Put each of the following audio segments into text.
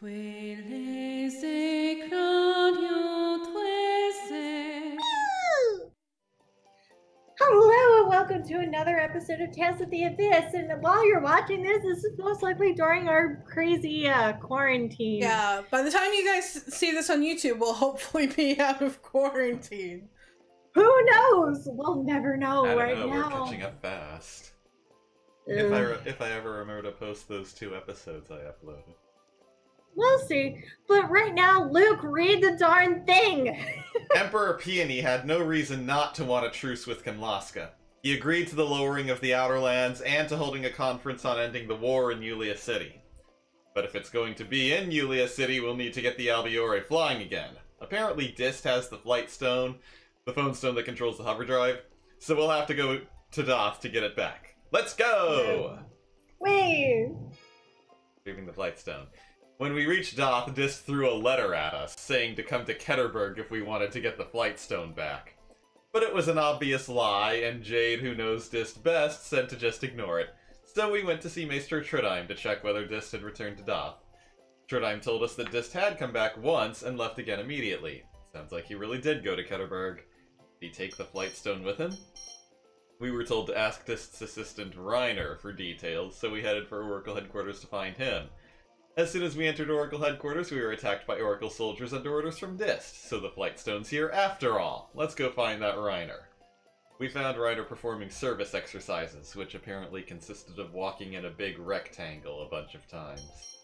Hello and welcome to another episode of Tales of the Abyss. And while you're watching this is most likely during our crazy quarantine. Yeah, by the time you guys see this on YouTube, we'll hopefully be out of quarantine. Who knows? We'll never know I don't right know, now. we're catching up fast. If I ever remember to post those 2 episodes I uploaded. We'll see. But right now, Luke, read the darn thing! Emperor Peony had no reason not to want a truce with Kimlaska. He agreed to the lowering of the Outer Lands and to holding a conference on ending the war in Yulia City. But if it's going to be in Yulia City, we'll need to get the Albiore flying again. Apparently Dist has the Flight Stone, the phone stone that controls the hover drive, so we'll have to go to Doth to get it back. Let's go! Wait! Leaving the Flight Stone. When we reached Doth, Dist threw a letter at us, saying to come to Ketterberg if we wanted to get the Flight Stone back. But it was an obvious lie, and Jade, who knows Dist best, said to just ignore it. So we went to see Maester Trudheim to check whether Dist had returned to Doth. Trudheim told us that Dist had come back once and left again immediately. Sounds like he really did go to Ketterberg. Did he take the Flight Stone with him? We were told to ask Dist's assistant Reiner for details, so we headed for Oracle headquarters to find him. As soon as we entered Oracle headquarters, we were attacked by Oracle soldiers under orders from Dist, so the Flight Stone's here after all. Let's go find that Reiner. We found Reiner performing service exercises, which apparently consisted of walking in a big rectangle a bunch of times.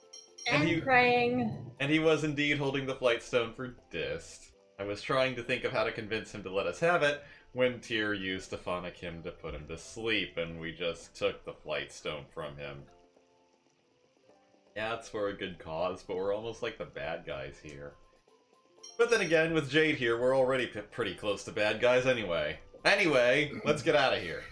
And praying. And he was indeed holding the Flight Stone for Dist. I was trying to think of how to convince him to let us have it, when Tyr used Stephanic him to put him to sleep, and we just took the Flight Stone from him. Yeah, it's for a good cause, but we're almost like the bad guys here. But then again, with Jade here, we're already pretty close to bad guys anyway. Anyway, let's get out of here.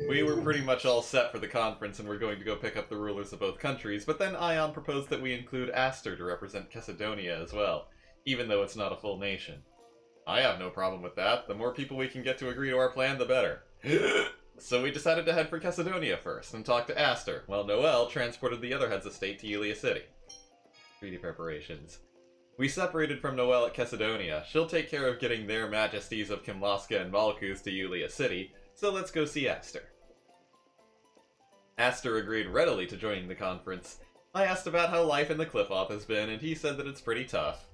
We were pretty much all set for the conference and we're going to go pick up the rulers of both countries, but then Ion proposed that we include Aster to represent Kesidonia as well, even though it's not a full nation. I have no problem with that. The more people we can get to agree to our plan, the better. So we decided to head for Kesidonia first and talk to Aster, while Noel transported the other heads of state to Yulia City. Treaty preparations. We separated from Noel at Kesidonia. She'll take care of getting their majesties of Kimlaska and Malkuth to Yulia City, so let's go see Aster. Aster agreed readily to joining the conference. I asked about how life in the Qliphoth has been, and he said that it's pretty tough.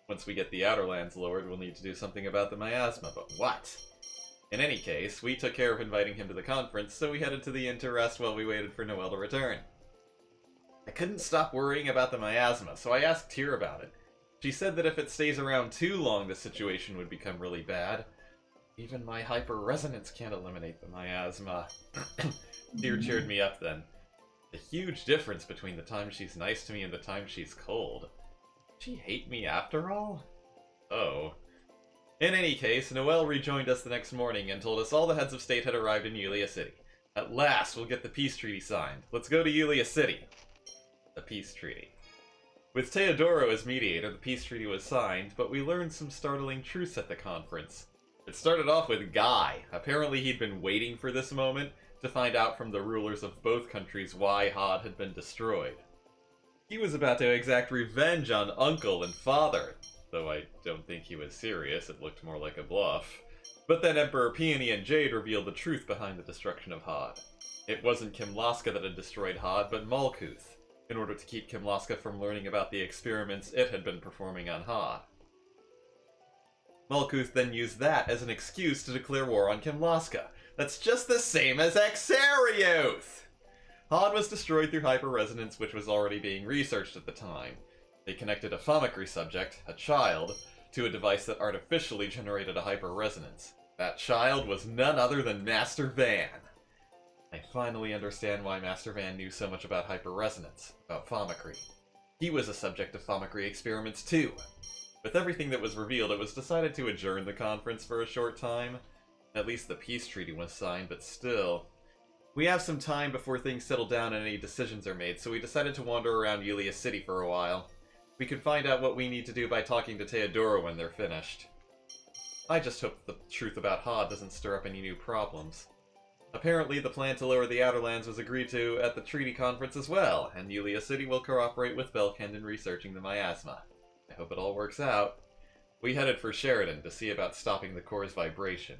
Once we get the Outer Lands lowered, we'll need to do something about the miasma, but what? In any case, we took care of inviting him to the conference, so we headed to the Inn to rest while we waited for Noel to return. I couldn't stop worrying about the miasma, so I asked Tyr about it. She said that if it stays around too long, the situation would become really bad. Even my hyper-resonance can't eliminate the miasma. Tyr cheered me up then. The huge difference between the time she's nice to me and the time she's cold. Did she hate me after all? Oh. In any case, Noel rejoined us the next morning and told us all the heads of state had arrived in Yulia City. At last, we'll get the peace treaty signed. Let's go to Yulia City. The peace treaty. With Teodoro as mediator, the peace treaty was signed, but we learned some startling truths at the conference. It started off with Guy. Apparently he'd been waiting for this moment to find out from the rulers of both countries why Hodd had been destroyed. He was about to exact revenge on Uncle and Father, though I don't think he was serious, it looked more like a bluff. But then Emperor Peony and Jade revealed the truth behind the destruction of Hodd. It wasn't Kimlaska that had destroyed Hodd, but Malkuth, in order to keep Kimlaska from learning about the experiments it had been performing on Hodd. Malkuth then used that as an excuse to declare war on Kimlaska. That's just the same as Exarioth! Hodd was destroyed through hyper-resonance, which was already being researched at the time. They connected a Famicry subject, a child, to a device that artificially generated a hyper-resonance. That child was none other than Master Van. I finally understand why Master Van knew so much about hyper-resonance, about Famicry. He was a subject of Famicry experiments too. With everything that was revealed, it was decided to adjourn the conference for a short time. At least the peace treaty was signed, but still. We have some time before things settle down and any decisions are made, so we decided to wander around Yulia City for a while. We could find out what we need to do by talking to Teodoro when they're finished. I just hope the truth about Hodd doesn't stir up any new problems. Apparently, the plan to lower the Outer Lands was agreed to at the treaty conference as well, and Yulia City will cooperate with Belkend in researching the miasma. I hope it all works out. We headed for Sheridan to see about stopping the core's vibration.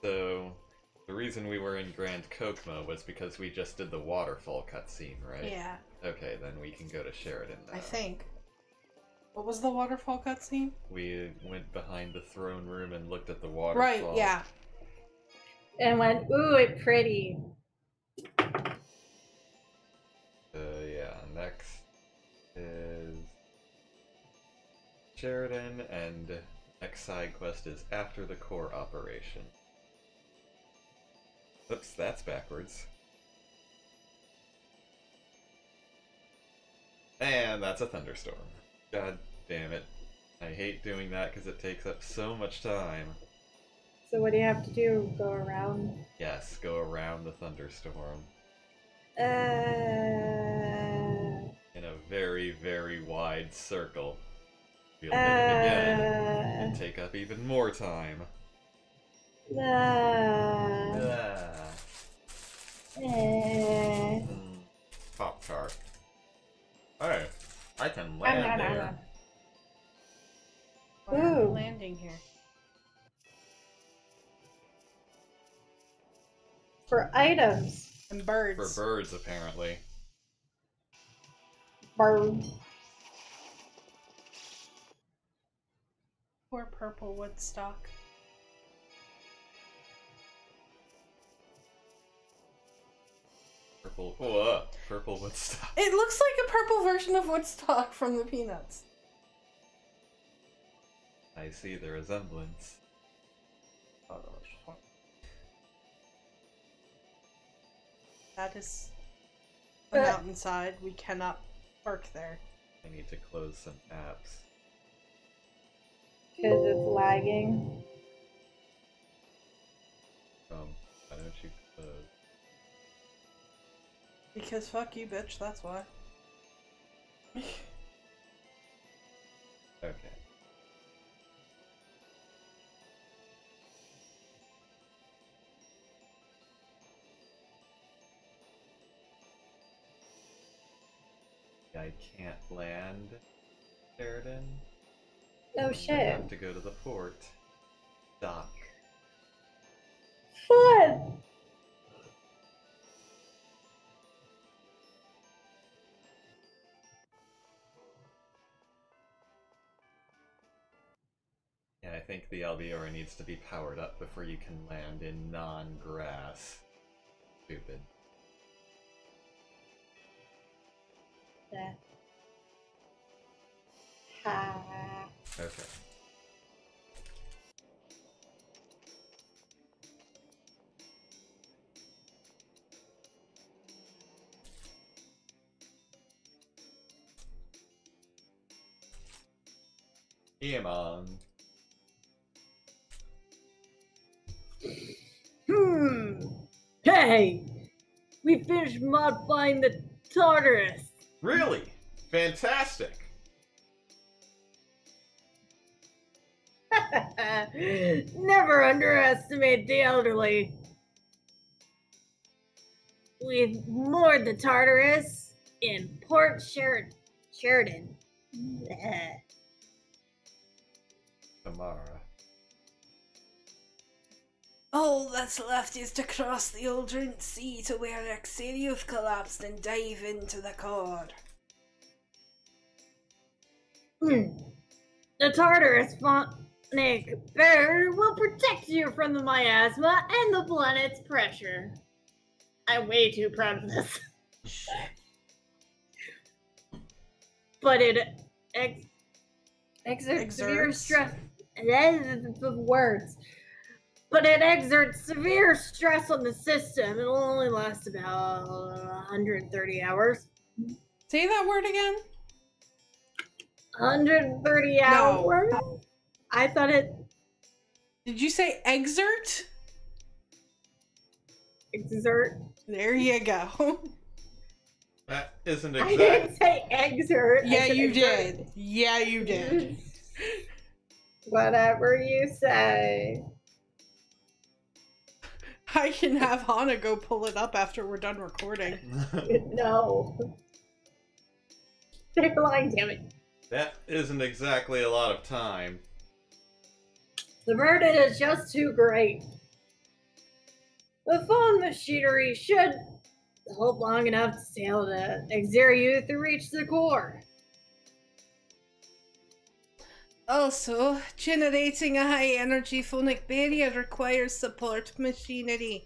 So, the reason we were in Grand Kokomo was because we just did the waterfall cutscene, right? Yeah. Okay, then we can go to Sheridan now. I think. What was the waterfall cutscene? We went behind the throne room and looked at the waterfall. Right, yeah. And went, ooh, it's pretty. Yeah, next is Sheridan, and next side quest is after the core operation. Oops, that's backwards. And that's a thunderstorm. God damn it. I hate doing that because it takes up so much time. So what do you have to do? Go around? Yes, go around the thunderstorm. In a very, very wide circle. If you'll hit it again, and take up even more time. Pop-Tart. Oh, I can land there. Why are we Ooh. landing here? For items. And birds. For birds, apparently. Bird. Poor purple Woodstock. Purple Woodstock. It looks like a purple version of Woodstock from the Peanuts. I see the resemblance. That is the mountainside. We cannot park there. I need to close some apps. Because it's lagging. Why don't you close? Because fuck you, bitch, that's why. Okay. I can't land Sheridan. Oh I shit. have to go to the port. Dock. Fun! Yeah, I think the Albiora needs to be powered up before you can land in non-grass. Stupid. Ha. Okay. Iamon. Hey! We finished modifying the Tartarus! Really? Fantastic! Never underestimate the elderly. We've moored the Tartarus in Port Sheridan. Tamara. All that's left is to cross the Aldrint Sea to where Exilius collapsed and dive into the core. The Tartarus phonic barrier will protect you from the miasma and the planet's pressure. I'm way too proud of this. But it exerts severe stress. That is the words. But it exerts severe stress on the system. It'll only last about 130 hours. Say that word again? 130 hours? I thought it... Did you say exert? Exert. There you go. That isn't I exact. didn't say exert. Yeah, I said you exert. did. Yeah, you did. Whatever you say. I can have Hana go pull it up after we're done recording. No. They're lying, damn it. That isn't exactly a lot of time. The burden is just too great. The phone machinery should hold long enough to sail to Exeriuth to reach the core. Also, generating a high-energy phonic barrier requires support machinery.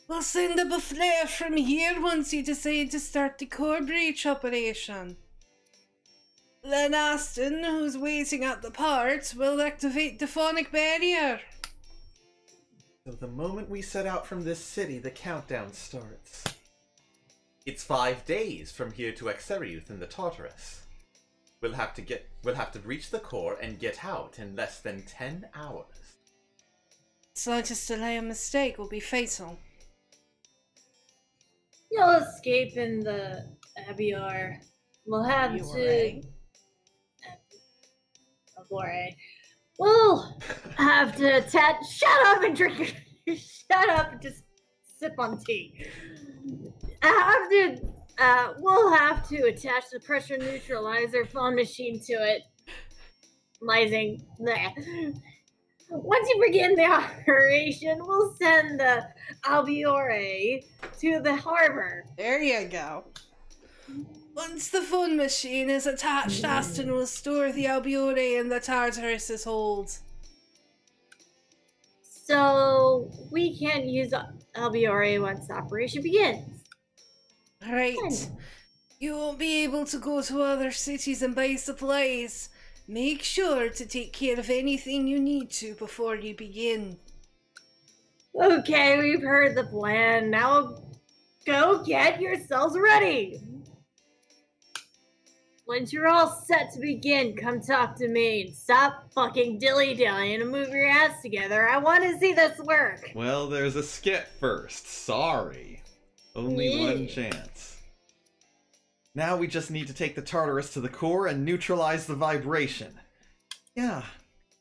We'll send up a flare from here once you decide to start the core breach operation. Then Aston, who's waiting at the port, will activate the phonic barrier. So the moment we set out from this city, the countdown starts. It's 5 days from here to Exeriuth in the Tartarus. We'll have to reach the core and get out in less than 10 hours. Slightest delay or mistake will be fatal. You'll escape in the Abior. We'll have to... Abore. We'll have to shut up and drink. Shut up and just sip on tea. We'll have to attach the pressure neutralizer phone machine to it. Once you begin the operation, we'll send the Albiore to the harbor. There you go. Once the phone machine is attached, Aston will store the Albiore in the Tartarus' hold. So we can't use Albiore once the operation begins. Right. You won't be able to go to other cities and buy supplies. Make sure to take care of anything you need to before you begin. Okay, we've heard the plan. Now go get yourselves ready. Once you're all set to begin, come talk to me and stop fucking dilly-dallying and move your ass together. I want to see this work. Well, there's a skit first. Sorry. Only Yeah. one chance. Now we just need to take the Tartarus to the core and neutralize the vibration. Yeah,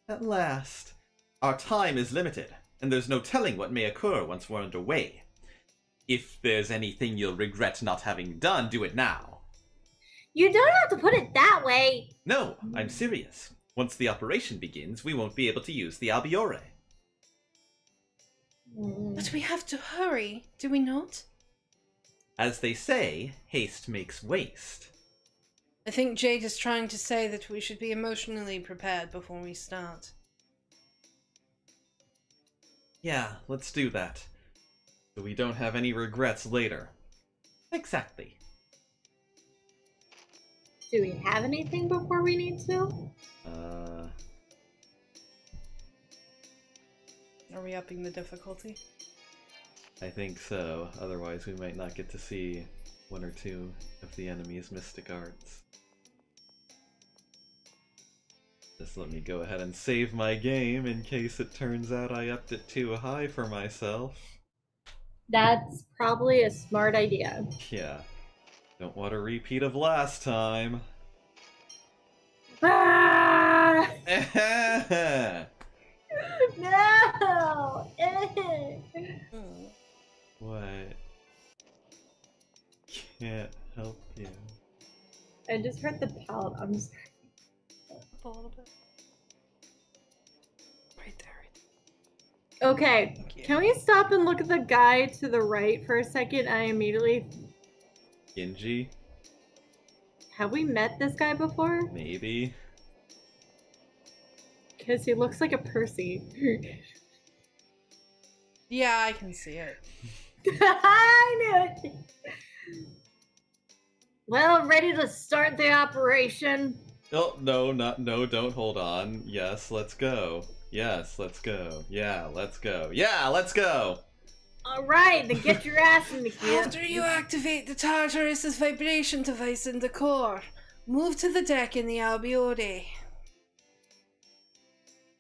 at last. Our time is limited, and there's no telling what may occur once we're underway. If there's anything you'll regret not having done, do it now. You don't have to put it that way. No, I'm serious. Once the operation begins, we won't be able to use the Albiore. But we have to hurry, do we not? As they say, haste makes waste. I think Jade is trying to say that we should be emotionally prepared before we start. Yeah, let's do that. So we don't have any regrets later. Exactly. Do we have anything before we need to? Are we upping the difficulty? I think so. Otherwise we might not get to see one or two of the enemy's mystic arts. Just let me go ahead and save my game in case it turns out I upped it too high for myself. That's probably a smart idea. Yeah. Don't want a repeat of last time. Ah! No! What? Can't help you. I just heard the palette. I'm sorry. A little bit. Right there. Okay, Thank you. can we stop and look at the guy to the right for a second? I immediately... Genji? Have we met this guy before? Maybe? Because he looks like a Percy. Yeah, I can see it. I knew it! Well, ready to start the operation? Oh, no, don't hold on. Yes, let's go. Yes, let's go. Yeah, let's go. Yeah, let's go! Alright, then get your ass in the gear. After you activate the Tartarus' vibration device in the core, move to the deck in the Albiore.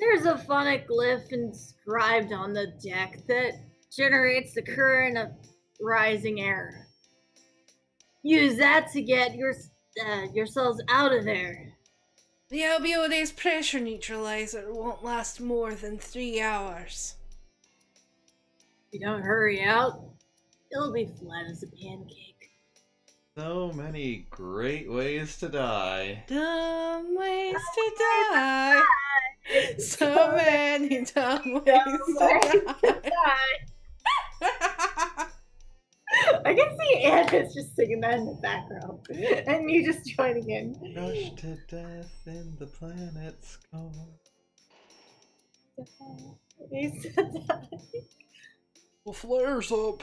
There's a phonic glyph inscribed on the deck that generates the current of rising air. Use that to get yourselves out of there. The Albiodes pressure neutralizer won't last more than 3 hours. If you don't hurry out, it'll be flat as a pancake. So many great ways to die. Dumb ways to die. So many dumb ways to die. I can see Andis just singing that in the background, and me just joining in. Rush to death in the planet's core. He said that. The flares up.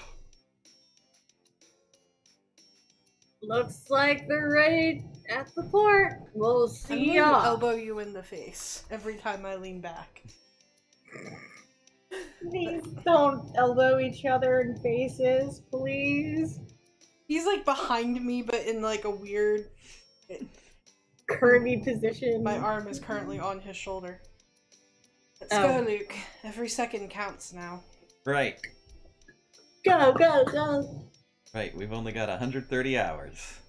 Looks like they're ready at the port. We'll I'm see going to y'all. elbow you in the face every time I lean back. Please don't elbow each other in faces, please. He's like behind me, but in like a weird. Curvy position. My arm is currently on his shoulder. Let's Oh. go, Luke. Every second counts now. Right. Go, go, go. Right, we've only got 130 hours.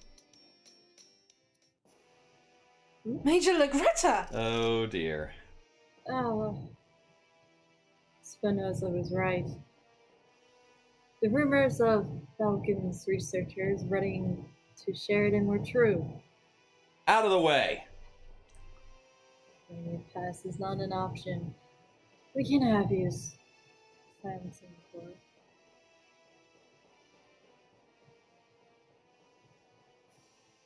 Major Lagretta! Oh dear. Oh. Spinoza was right. The rumors of Falcon's researchers running to Sheridan were true. Out of the way! Your pass is not an option. We can have you silencing the door.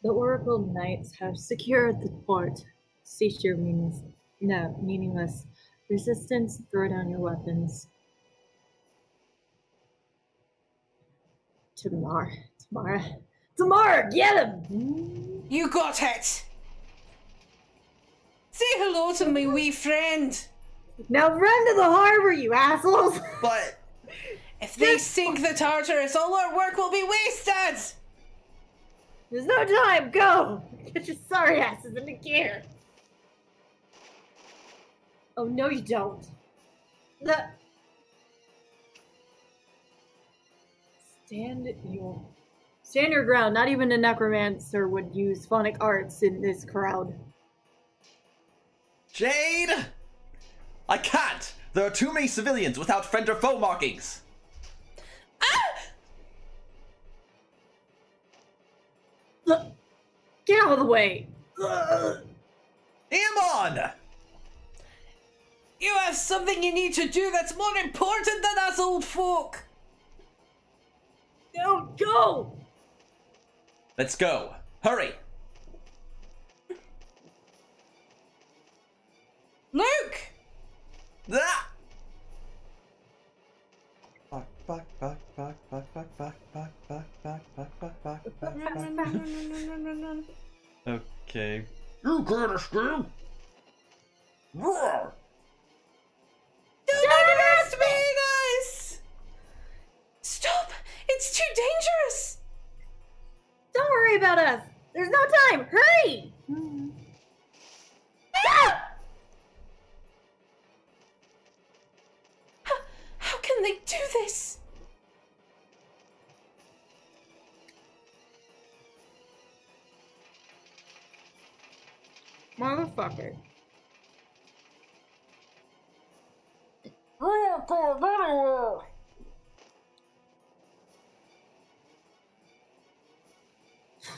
The Oracle Knights have secured the port. Cease your meaningless resistance. Throw down your weapons. Tamara, get him! You got it! Say hello to my wee friend! Now run to the harbor, you assholes! But If they sink the Tartarus, all our work will be wasted! There's no time, go! Get your sorry asses into gear! Oh, no you don't. Stand your ground. Not even a necromancer would use phonic arts in this crowd. Jade! I can't! There are too many civilians without friend or foe markings! Look, get out of the way! Ugh. Amon! You have something you need to do that's more important than us old folk! No, go! Let's go. Hurry! Luke! Ah! Fuck, fuck, fuck, fuck, fuck, fuck, fuck, fuck, fuck, fuck, fuck, fuck, fuck, fuck, fuck. Okay. You can't escape! Roar! Don't underestimate us! Stop! It's too dangerous! Don't worry about us! There's no time! Hurry! Ah! How can they do this? Motherfucker.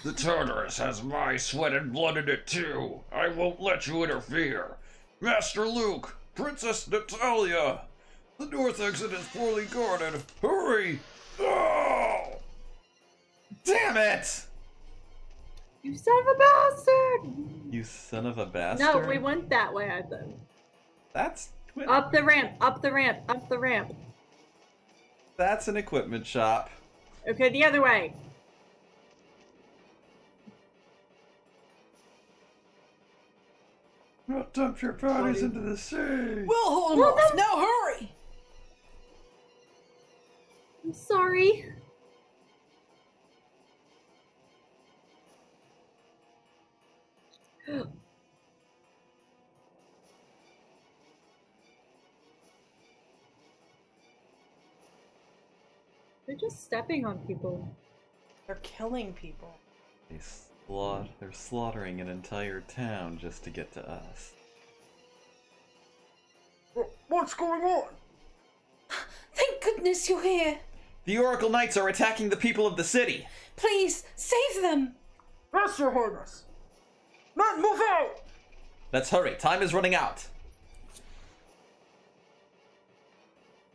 The Tartarus has my sweat and blood in it too. I won't let you interfere. Master Luke, Princess Natalia, the north exit is poorly guarded. Hurry! Oh! Damn it! You son of a bastard! You son of a bastard. No, we went that way, I think. That's Up the ramp, up the ramp, up the ramp. That's an equipment shop. Okay, the other way. I'll dump your bodies into the sea. We'll hold them off. Now hurry! I'm sorry. They're just stepping on people. They're killing people. They They're slaughtering an entire town just to get to us. What's going on? Thank goodness you're here. The Oracle Knights are attacking the people of the city! Please, save them. Yes, Your Highness. Men, move out! Let's hurry, time is running out!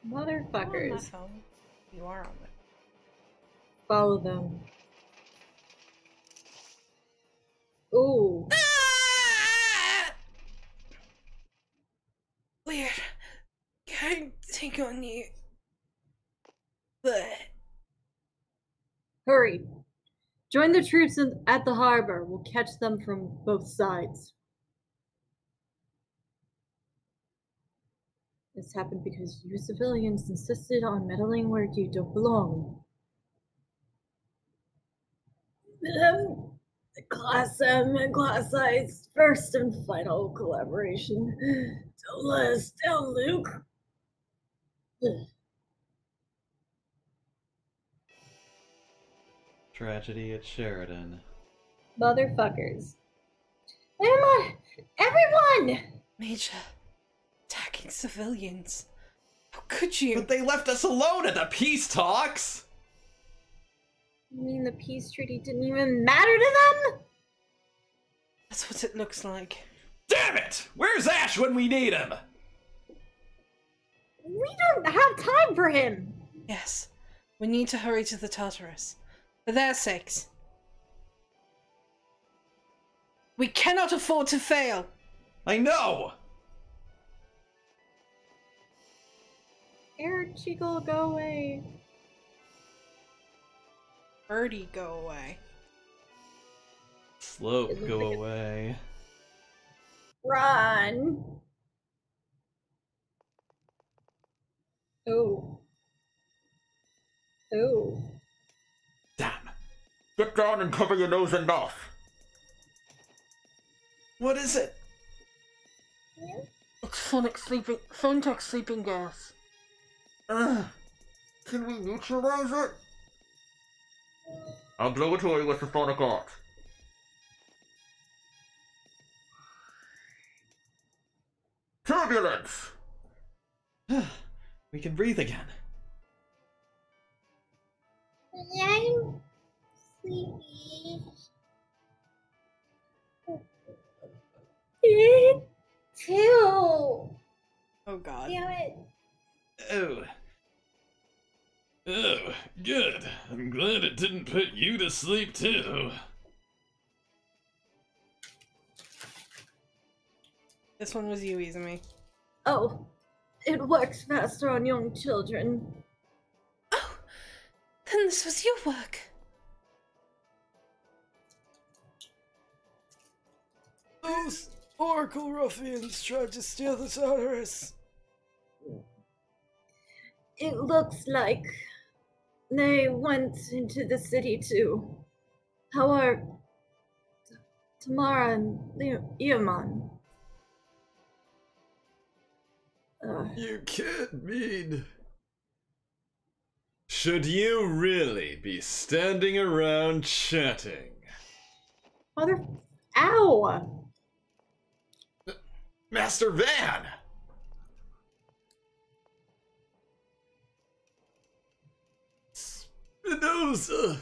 Motherfuckers. You are on it. Follow them. Ooh. Weird. Can't take on you. But Hurry. Join the troops at the harbor. We'll catch them from both sides. This happened because you civilians insisted on meddling where you don't belong. Class M and Class I's first and final collaboration. Don't let us down, Luke. Tragedy at Sheridan. Motherfuckers. Emma! Everyone! Major, attacking civilians. How could you? But they left us alone at the peace talks! You mean the peace treaty didn't even matter to them? That's what it looks like. Damn it! Where's Ash when we need him? We don't have time for him. Yes, we need to hurry to the Tartarus. For their sakes. We cannot afford to fail. I know! Eric Chico, go away. Birdie, go away. Slope, It looks go like it- away. Run. Oh. Oh. Damn. Get down and cover your nose and mouth. What is it? It's Phontex sleeping gas. Can we neutralize it? I'll blow it away with the phonic art. Turbulence! We can breathe again. I'm sleepy. Me too. Oh god. Damn it. Oh. Oh, good. I'm glad it didn't put you to sleep too. This one was you, Izumi. Oh, it works faster on young children. Oh, then this was your work. Those Oracle ruffians tried to steal the Tartarus. It looks like they went into the city too. How are Tamara and Eamon? You can't mean... Should you really be standing around chatting? Mother... Ow! Master Van! Spinoza!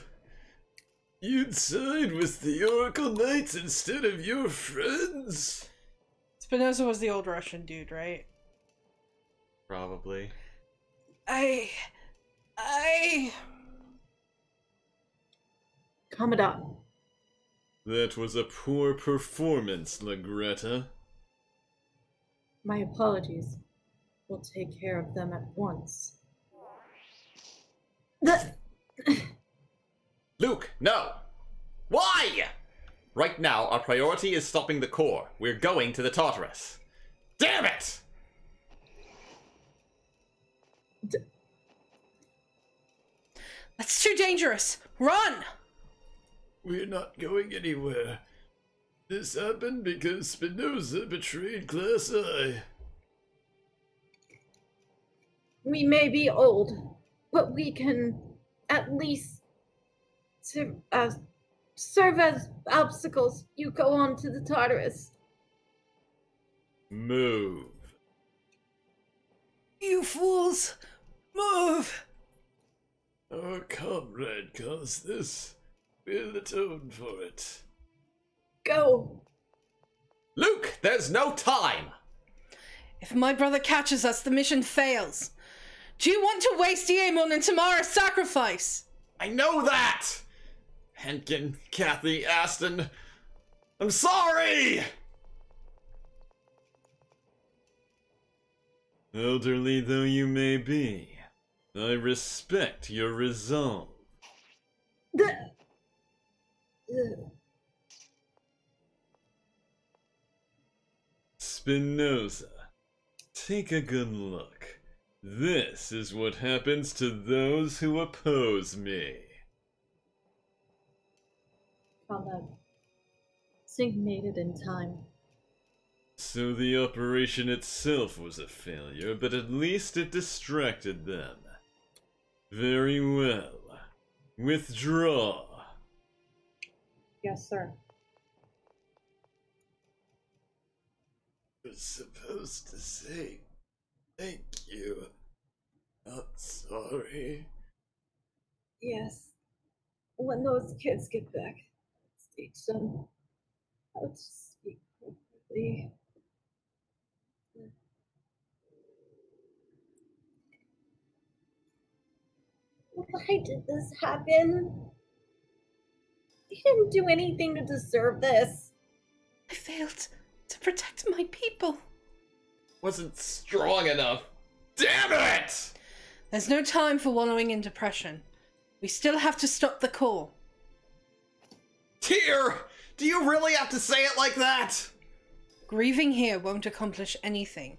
You'd side with the Oracle Knights instead of your friends? Spinoza was the old Russian dude, right? Probably. I... Commandant. That was a poor performance, Lagretta. My apologies. We'll take care of them at once. Luke, no! Why? Right now, our priority is stopping the core. We're going to the Tartarus. Damn it! That's too dangerous! Run! We're not going anywhere. This happened because Spinoza betrayed Class I. We may be old, but we can at least serve as obstacles. You go on to the Tartarus. Move. You fools! Move! Our comrade caused this. We'll atone for it. Go. Luke, there's no time! If my brother catches us, the mission fails. Do you want to waste Aemon and Tamara's sacrifice? I know that! Henkin, Kathy, Aston, I'm sorry! Elderly though you may be, I respect your resolve. Spinoza, take a good look. This is what happens to those who oppose me. Comrade, Sync made it in time. So the operation itself was a failure, but at least it distracted them. Very well. Withdraw. Yes, sir. I was supposed to say thank you. Not sorry. Yes. When those kids get back, teach them how to speak properly. Why did this happen? You didn't do anything to deserve this. I failed to protect my people. Wasn't strong enough. Damn it! There's no time for wallowing in depression. We still have to stop the core. Tyr! Do you really have to say it like that? Grieving here won't accomplish anything.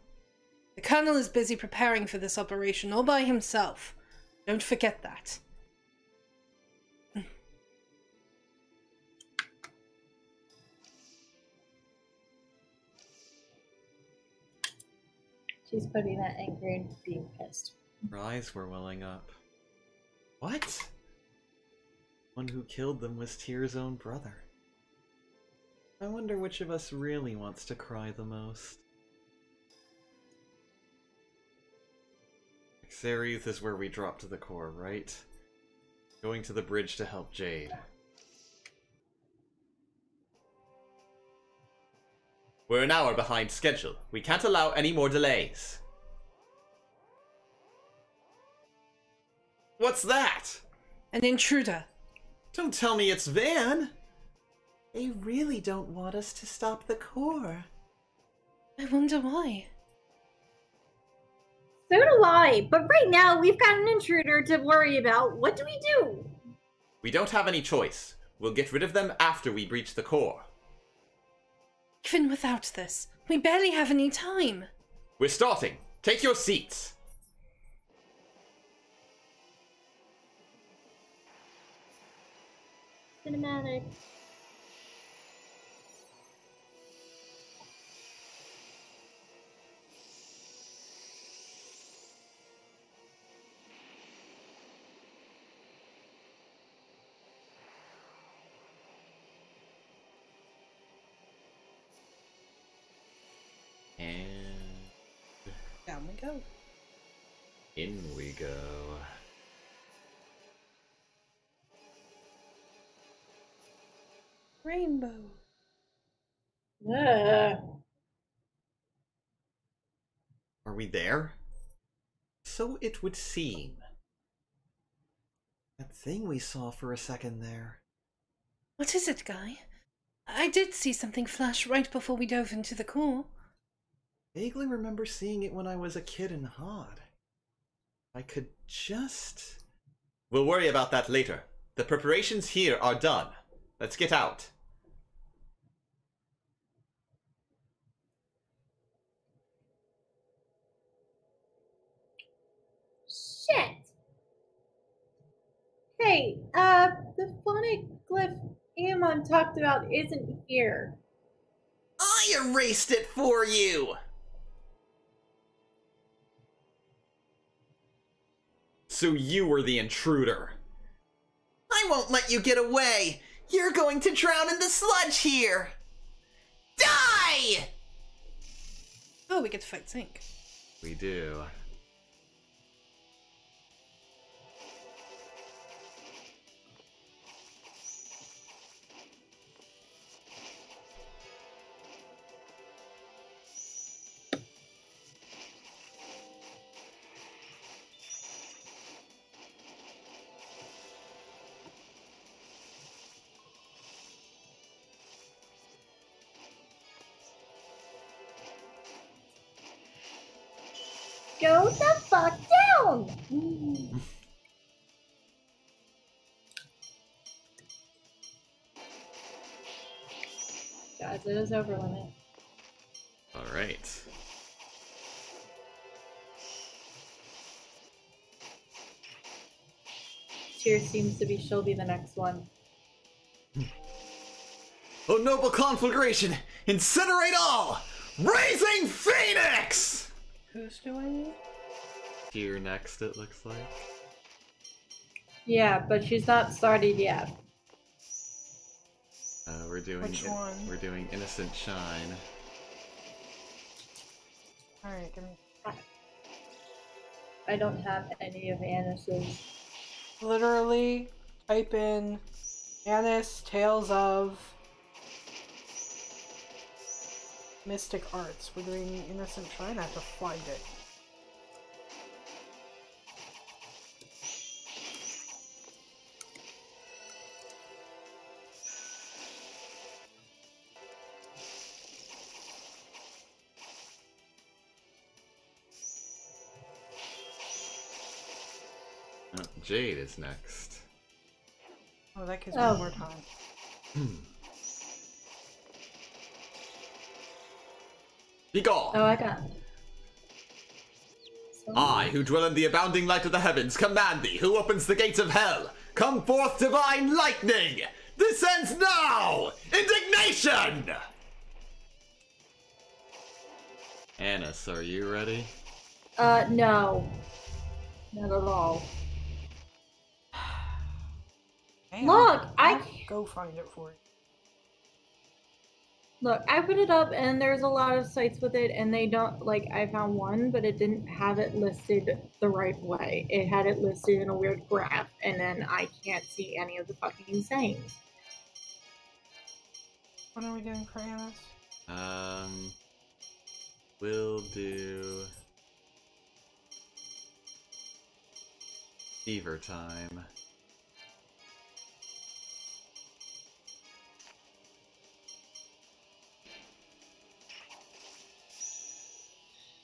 The Colonel is busy preparing for this operation all by himself. Don't forget that. She's putting that angry and being pissed. Her eyes were welling up. What? One who killed them was Tyr's own brother. I wonder which of us really wants to cry the most. Xeriuth is where we drop to the core, right? Going to the bridge to help Jade. We're an hour behind schedule. We can't allow any more delays. What's that? An intruder. Don't tell me it's Van! They really don't want us to stop the core. I wonder why. So do I, but right now we've got an intruder to worry about. What do we do? We don't have any choice. We'll get rid of them after we breach the core. Even without this, we barely have any time. We're starting. Take your seats. Cinematic. And Down we go. in we go. Rainbow. Are we there? So it would seem. That thing we saw for a second there. What is it, Guy? I did see something flash right before we dove into the core. Vaguely remember seeing it when I was a kid in Hod. I could just... We'll worry about that later. The preparations here are done. Let's get out. Shit! Hey, the phonic glyph Aemon talked about isn't here. I erased it for you! So you were the intruder. I won't let you get away! You're going to drown in the sludge here! Die! Oh, we get to fight Zink. We do. Go the fuck down! Guys, it is over limit. Alright. Cheer seems to be she'll be the next one. O noble conflagration, incinerate all! Raising Phoenix! Who's doing it? Here next, it looks like. Yeah, but she's not started yet. We're doing Which one? We're doing Innocent Shine. Alright, give me. I don't have any of Annis's. Literally, type in Annis Tales of Mystic Arts. We're doing Innocent Shrine. I have to find it. Oh, Jade is next. Oh, that gives me Oh. more time. Be gone! Oh, I got it. I, who dwell in the abounding light of the heavens, command thee, who opens the gates of hell. Come forth, divine lightning! This ends now! Indignation! Annis, are you ready? No. Not at all. Damn, Look, I'll go find it for you. Look, I put it up and there's a lot of sites with it and they don't, like, I found one, but it didn't have it listed the right way. It had it listed in a weird graph and then I can't see any of the fucking sayings. What are we doing for Annis? We'll do Fever Time.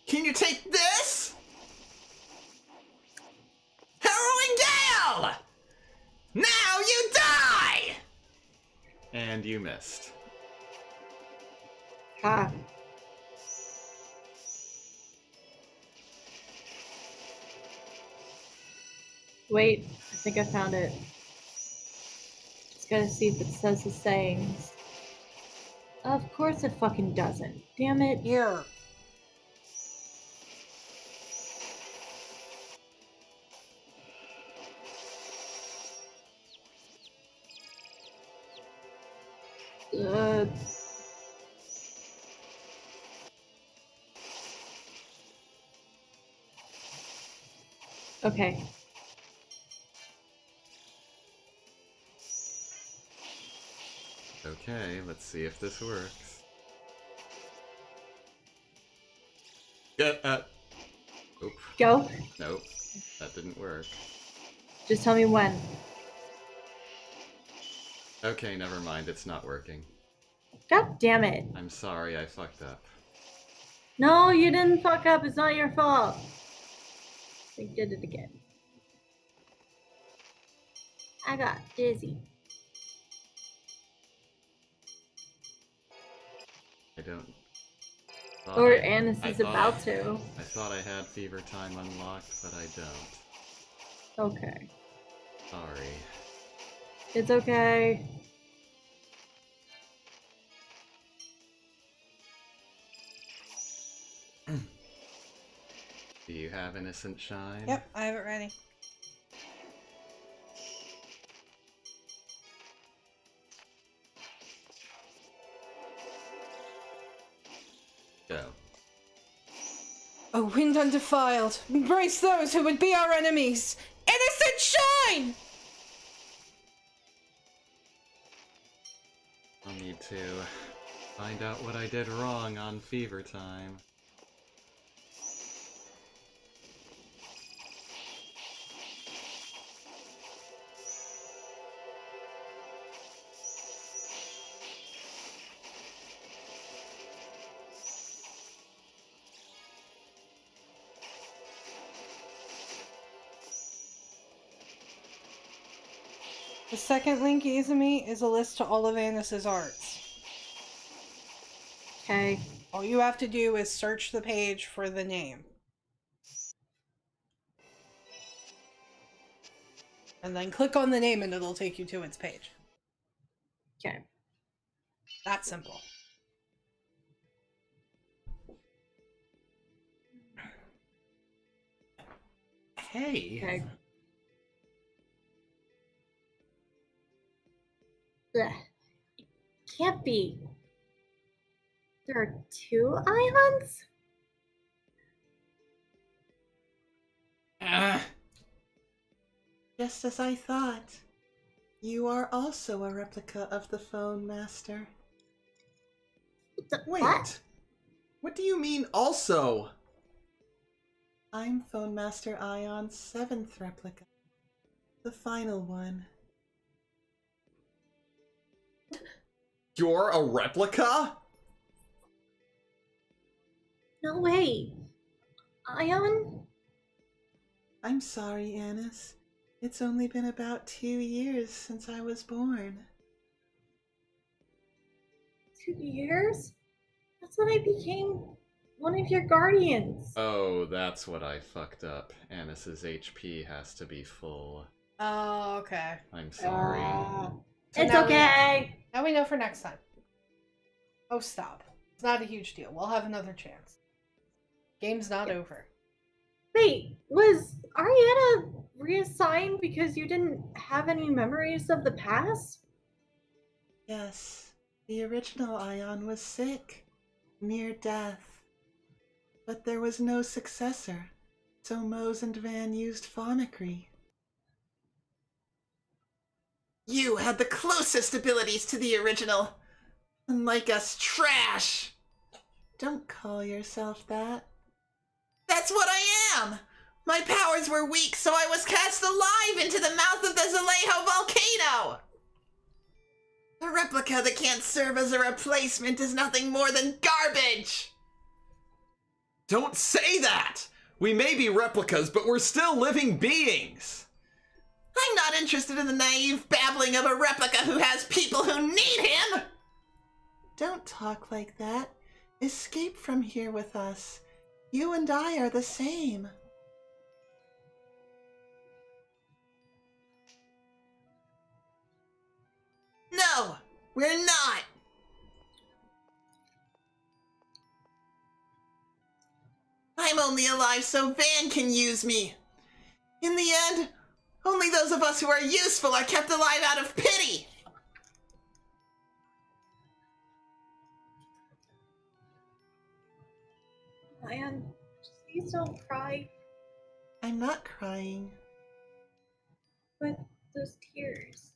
Can you take this? Harrowing Gale! Now you die! And you missed. Ha. Wait, I think I found it. Just gotta see if it says the sayings. Of course it fucking doesn't. Damn it. Here. Uh, okay. Okay, let's see if this works. Oop. Go. Nope. That didn't work. Just tell me when. Okay, never mind. It's not working. God damn it. I'm sorry, I fucked up. No, you didn't fuck up. It's not your fault. I did it again. I got dizzy. I don't... Or Annis is thought about to. I thought I had Fever Time unlocked, but I don't. Okay. Sorry. It's okay. Do you have Innocent Shine? Yep, I have it ready. Go. A wind undefiled, embrace those who would be our enemies. Innocent shine! I'll need to find out what I did wrong on Fever Time. The second link, Izumi, is a list to all of Anis's arts. Okay. All you have to do is search the page for the name. And then click on the name and it'll take you to its page. Okay. That simple. Hey. Okay. Ugh. It can't be. There are 2 ions? Just as I thought. You are also a replica of the Phone Master. Wait. What? What do you mean, also? I'm Phone Master Ion's 7th replica. The final one. You're a replica? No way. Ion? I'm sorry, Anis. It's only been about 2 years since I was born. 2 years? That's when I became one of your guardians. Oh, that's what I fucked up. Anis's HP has to be full. Oh, okay. I'm sorry. So It's now okay. Now we know for next time. Oh, stop. It's not a huge deal. We'll have another chance. Game's not over. Wait, was Ariana reassigned because you didn't have any memories of the past? Yes, the original Ion was sick, near death. But there was no successor, so Mose and Van used Faunacry. You had the closest abilities to the original. Unlike us, trash! Don't call yourself that. That's what I am! My powers were weak, so I was cast alive into the mouth of the Zalejo volcano! A replica that can't serve as a replacement is nothing more than garbage! Don't say that! We may be replicas, but we're still living beings! I'm not interested in the naive babbling of a replica who has people who need him! Don't talk like that. Escape from here with us. You and I are the same. No, we're not! I'm only alive so Van can use me. In the end, only those of us who are useful are kept alive out of pity! Ion, please don't cry. I'm not crying. But those tears.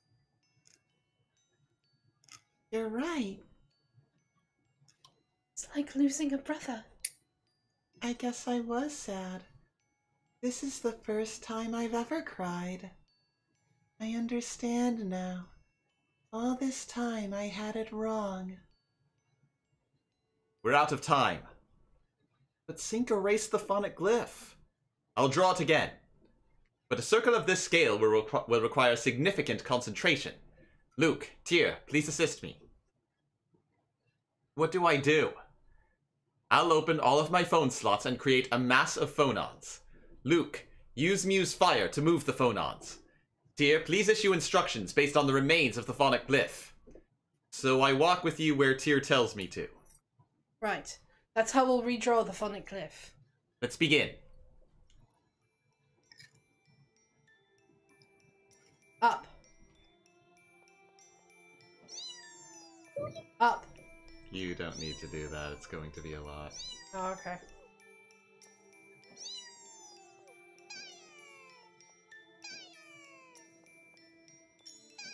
You're right. It's like losing a brother. I guess I was sad. This is the first time I've ever cried. I understand now. All this time I had it wrong. We're out of time. But Sync erased the phonic glyph. I'll draw it again. But a circle of this scale will require significant concentration. Luke, Tyr, please assist me. What do I do? I'll open all of my phone slots and create a mass of phonons. Luke, use Muse Fire to move the phonons. Tyr, please issue instructions based on the remains of the phonic glyph. So I walk with you where Tyr tells me to. Right. That's how we'll redraw the phonic glyph. Let's begin. Up. Up. You don't need to do that. It's going to be a lot. Oh, okay.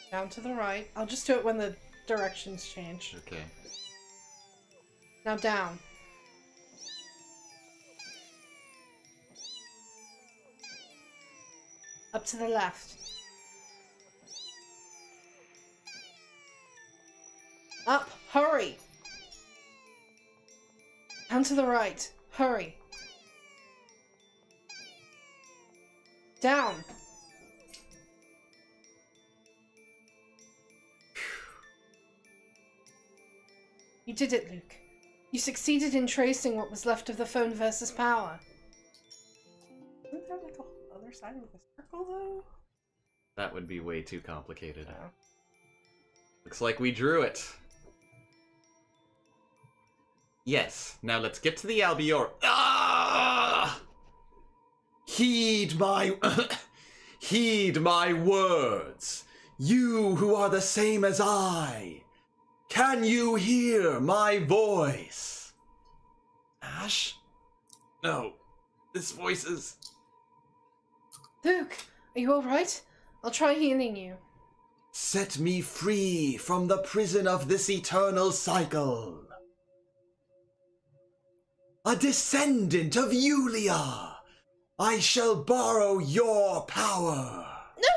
Down to the right. I'll just do it when the directions change. Okay. Now down. Up to the left. Up! Hurry! Down to the right. Hurry. Down. You did it, Luke. You succeeded in tracing what was left of the phone versus power. Isn't there like a whole other side of the circle, though? That would be way too complicated. No. Looks like we drew it. Yes, now let's get to the Albior. Ah! Heed my... Heed my words. You who are the same as I. Can you hear my voice? Ash? No. This voice is... Luke, are you alright? I'll try healing you. Set me free from the prison of this eternal cycle. A descendant of Yulia, I shall borrow your power. No!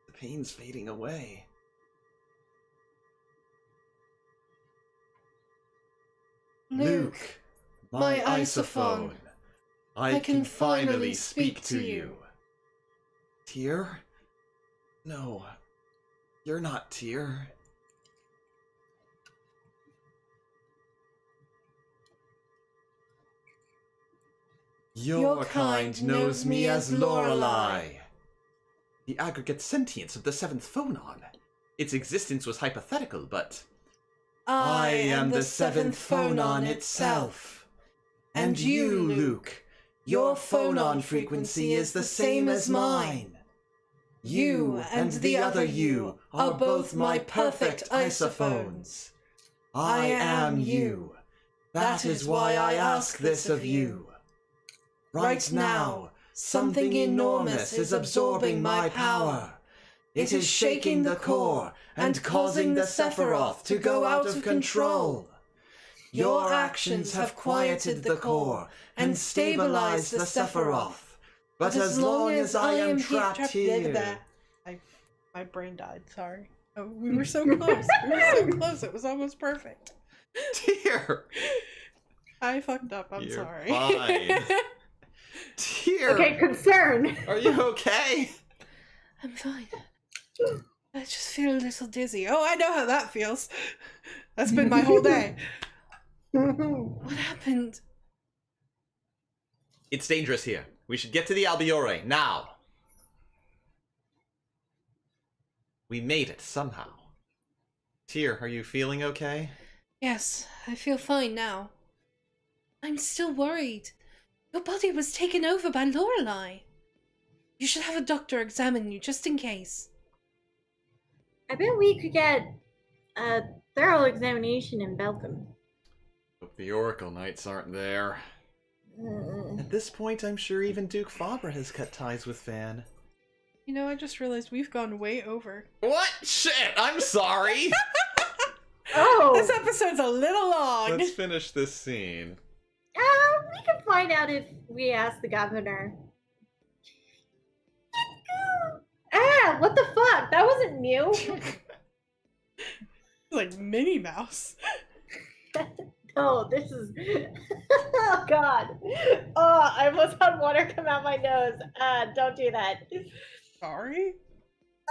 The pain's fading away. Luke, my isophone, I can finally speak to you. Tyr? No, you're not Tyr. Your kind knows me as Lorelei. The aggregate sentience of the seventh phonon. Its existence was hypothetical, but... I am the seventh phonon itself. And you, Luke, your phonon frequency is the same as mine. You and the other you are both my perfect isophones. I am you. That is why I ask this of you. Right now, something enormous is absorbing my power. It is shaking the core and causing the Sephiroth to go out of control. Your actions have quieted the core and stabilized the Sephiroth. But as long as I am trapped here... My brain died, sorry. Oh, we were so close. We were so close. It was almost perfect. Tyr! I fucked up. I'm You're sorry. fine. Tyr! Okay, concern. Are you okay? I'm fine. I just feel a little dizzy. Oh, I know how that feels. That's been my whole day. What happened? It's dangerous here. We should get to the Albiore, now. We made it, somehow. Tyr, are you feeling okay? Yes, I feel fine now. I'm still worried. Your body was taken over by Lorelei. You should have a doctor examine you, just in case. I bet we could get a thorough examination in Belcom. Hope the Oracle Knights aren't there. At this point, I'm sure even Duke Fabra has cut ties with Van. You know, I just realized we've gone way over. What? Shit, I'm sorry! Oh! This episode's a little long! Let's finish this scene. We can find out if we ask the governor. Ah, what the fuck? That wasn't new. Like Minnie Mouse. Oh, this is... Oh, God. Oh, I almost had water come out my nose. Don't do that. Sorry?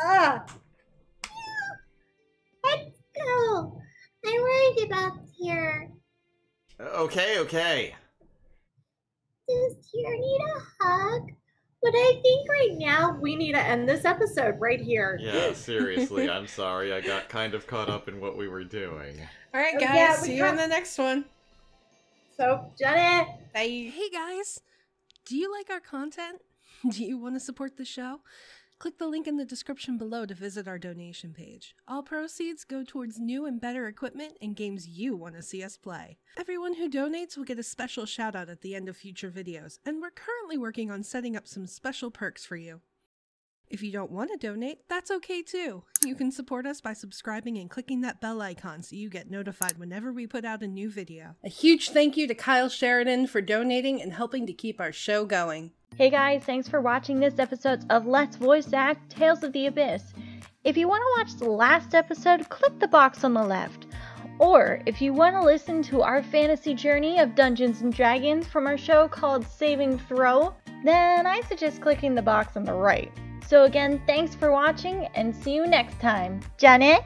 Ah. Let's go. I'm worried about Tyr. Okay. Does Tyr need a hug? But I think right now we need to end this episode right here. Yeah, seriously, I'm sorry. I got kind of caught up in what we were doing. Alright, guys. Yeah, see you in the next one. So, Jenny. Bye. Hey guys! Do you like our content? Do you want to support the show? click the link in the description below to visit our donation page. All proceeds go towards new and better equipment and games you want to see us play. Everyone who donates will get a special shout out at the end of future videos, and we're currently working on setting up some special perks for you. If you don't want to donate, that's okay too. You can support us by subscribing and clicking that bell icon so you get notified whenever we put out a new video. A huge thank you to Kyle Sheridan for donating and helping to keep our show going. Hey guys, thanks for watching this episode of Let's Voice Act Tales of the Abyss. If you want to watch the last episode, click the box on the left. Or if you want to listen to our fantasy journey of Dungeons & Dragons from our show called Saving Throw, then I suggest clicking the box on the right. So again, thanks for watching and see you next time. Janet?